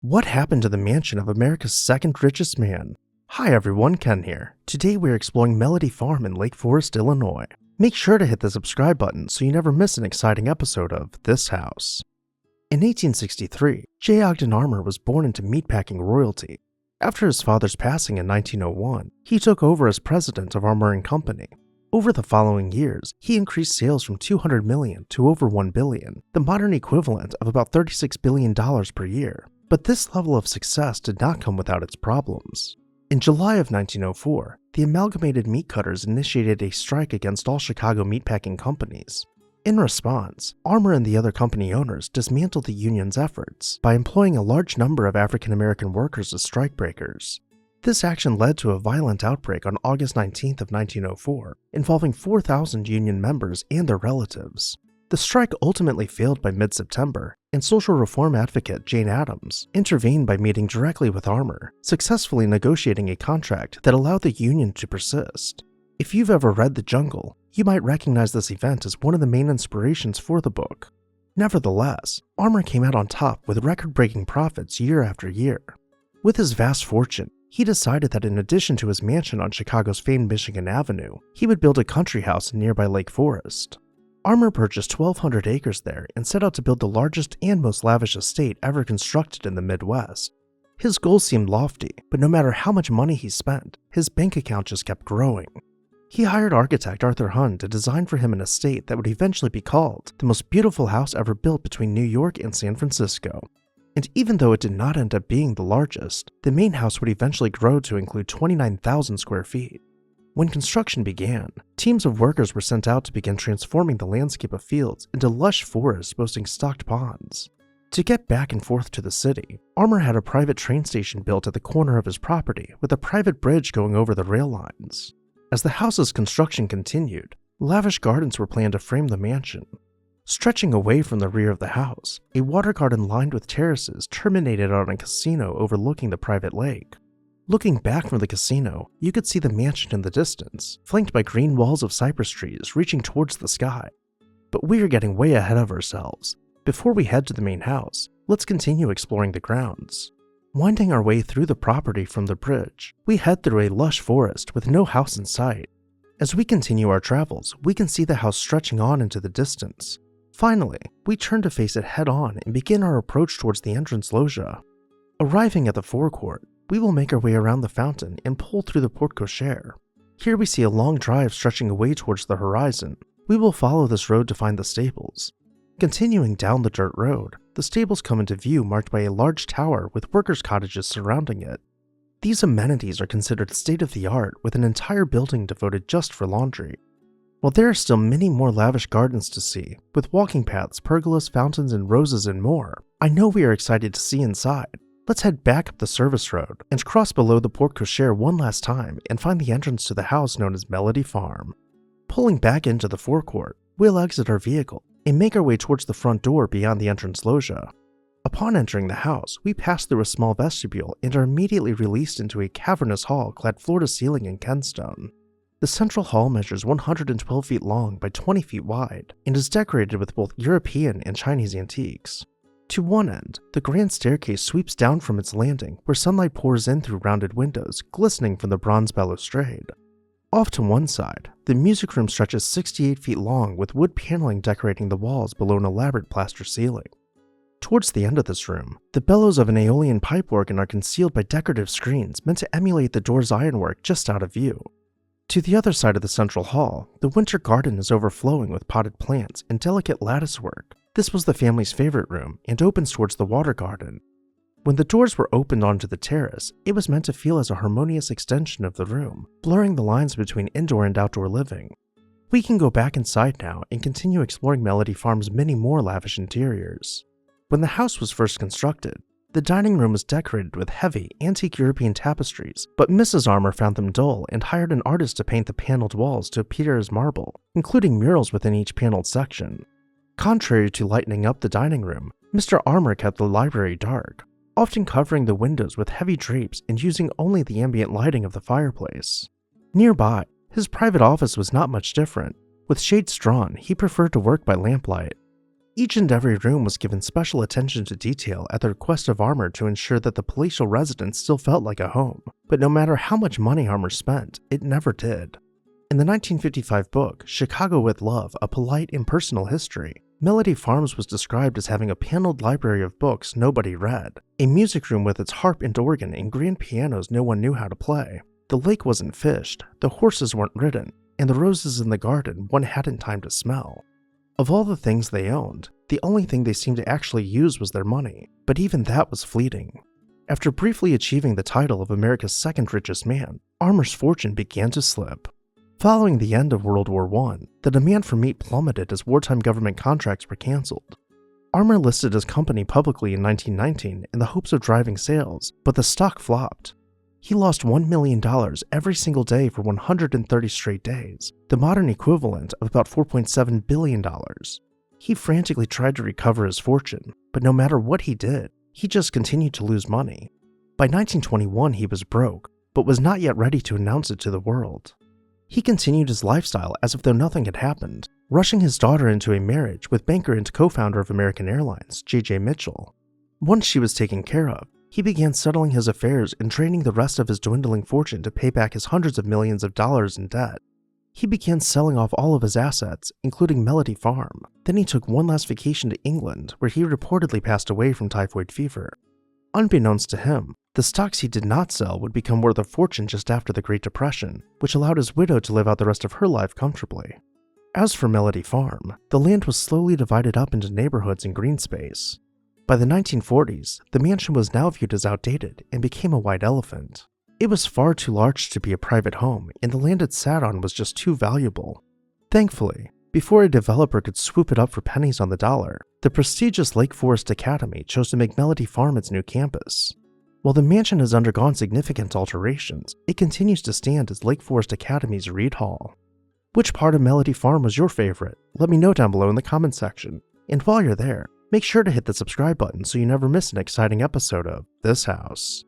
What happened to the mansion of America's second richest man? Hi everyone, Ken here. Today we're exploring Mellody Farm in Lake Forest, Illinois. Make sure to hit the subscribe button so you never miss an exciting episode of This House. In 1863, J. Ogden Armour was born into meatpacking royalty. After his father's passing in 1901, he took over as president of Armour & Company. Over the following years, he increased sales from $200 million to over $1 billion, the modern equivalent of about $36 billion per year. But this level of success did not come without its problems. In July of 1904, the Amalgamated Meat Cutters initiated a strike against all Chicago meatpacking companies. In response, Armour and the other company owners dismantled the union's efforts by employing a large number of African American workers as strikebreakers. This action led to a violent outbreak on August 19th of 1904, involving 4,000 union members and their relatives. The strike ultimately failed by mid-September, and social reform advocate Jane Addams intervened by meeting directly with Armour, successfully negotiating a contract that allowed the union to persist. If you've ever read The Jungle, you might recognize this event as one of the main inspirations for the book. Nevertheless, Armour came out on top with record-breaking profits year after year. With his vast fortune, he decided that in addition to his mansion on Chicago's famed Michigan Avenue, he would build a country house in nearby Lake Forest. Armour purchased 1,200 acres there and set out to build the largest and most lavish estate ever constructed in the Midwest. His goals seemed lofty, but no matter how much money he spent, his bank account just kept growing. He hired architect Arthur Hund to design for him an estate that would eventually be called the most beautiful house ever built between New York and San Francisco. And even though it did not end up being the largest, the main house would eventually grow to include 29,000 square feet. When construction began, teams of workers were sent out to begin transforming the landscape of fields into lush forests boasting stocked ponds. To get back and forth to the city, Armour had a private train station built at the corner of his property with a private bridge going over the rail lines. As the house's construction continued, lavish gardens were planned to frame the mansion. Stretching away from the rear of the house, a water garden lined with terraces terminated on a casino overlooking the private lake. Looking back from the casino, you could see the mansion in the distance, flanked by green walls of cypress trees reaching towards the sky. But we are getting way ahead of ourselves. Before we head to the main house, let's continue exploring the grounds. Winding our way through the property from the bridge, we head through a lush forest with no house in sight. As we continue our travels, we can see the house stretching on into the distance. Finally, we turn to face it head-on and begin our approach towards the entrance loggia. Arriving at the forecourt, we will make our way around the fountain and pull through the porte cochere. Here we see a long drive stretching away towards the horizon. We will follow this road to find the stables. Continuing down the dirt road, the stables come into view marked by a large tower with workers' cottages surrounding it. These amenities are considered state-of-the-art with an entire building devoted just for laundry. While there are still many more lavish gardens to see, with walking paths, pergolas, fountains, and roses and more, I know we are excited to see inside. Let's head back up the service road and cross below the porte cochere one last time and find the entrance to the house known as Mellody Farm. Pulling back into the forecourt, we'll exit our vehicle and make our way towards the front door beyond the entrance loggia. Upon entering the house, we pass through a small vestibule and are immediately released into a cavernous hall clad floor to ceiling in Kenstone. The central hall measures 112 feet long by 20 feet wide and is decorated with both European and Chinese antiques. To one end, the grand staircase sweeps down from its landing where sunlight pours in through rounded windows glistening from the bronze balustrade. Off to one side, the music room stretches 68 feet long with wood paneling decorating the walls below an elaborate plaster ceiling. Towards the end of this room, the bellows of an Aeolian pipe organ are concealed by decorative screens meant to emulate the door's ironwork just out of view. To the other side of the central hall, the winter garden is overflowing with potted plants and delicate latticework. This was the family's favorite room and opens towards the water garden. When the doors were opened onto the terrace, it was meant to feel as a harmonious extension of the room, blurring the lines between indoor and outdoor living. We can go back inside now and continue exploring Mellody Farm's many more lavish interiors. When the house was first constructed, the dining room was decorated with heavy, antique European tapestries, but Mrs. Armour found them dull and hired an artist to paint the paneled walls to appear as marble, including murals within each paneled section. Contrary to lightening up the dining room, Mr. Armour kept the library dark, often covering the windows with heavy drapes and using only the ambient lighting of the fireplace. Nearby, his private office was not much different. With shades drawn, he preferred to work by lamplight. Each and every room was given special attention to detail at the request of Armour to ensure that the palatial residence still felt like a home, but no matter how much money Armour spent, it never did. In the 1955 book, Chicago with Love, A Polite and Personal History, Mellody Farms was described as having a paneled library of books nobody read, a music room with its harp and organ and grand pianos no one knew how to play. The lake wasn't fished, the horses weren't ridden, and the roses in the garden one hadn't time to smell. Of all the things they owned, the only thing they seemed to actually use was their money, but even that was fleeting. After briefly achieving the title of America's second richest man, Armour's fortune began to slip. Following the end of World War I, the demand for meat plummeted as wartime government contracts were canceled. Armour listed his company publicly in 1919 in the hopes of driving sales, but the stock flopped. He lost $1 million every single day for 130 straight days, the modern equivalent of about $4.7 billion. He frantically tried to recover his fortune, but no matter what he did, he just continued to lose money. By 1921 he was broke, but was not yet ready to announce it to the world. He continued his lifestyle as if though nothing had happened, rushing his daughter into a marriage with banker and co-founder of American Airlines, J.J. Mitchell. Once she was taken care of, he began settling his affairs and draining the rest of his dwindling fortune to pay back his hundreds of millions of dollars in debt. He began selling off all of his assets, including Mellody Farm. Then he took one last vacation to England, where he reportedly passed away from typhoid fever. Unbeknownst to him, the stocks he did not sell would become worth a fortune just after the Great Depression, which allowed his widow to live out the rest of her life comfortably. As for Mellody Farm, the land was slowly divided up into neighborhoods and green space. By the 1940s, the mansion was now viewed as outdated and became a white elephant. It was far too large to be a private home, and the land it sat on was just too valuable. Thankfully, before a developer could swoop it up for pennies on the dollar, the prestigious Lake Forest Academy chose to make Mellody Farm its new campus. While the mansion has undergone significant alterations, it continues to stand as Lake Forest Academy's Reed Hall. Which part of Mellody Farm was your favorite? Let me know down below in the comments section. And while you're there, make sure to hit the subscribe button so you never miss an exciting episode of This House.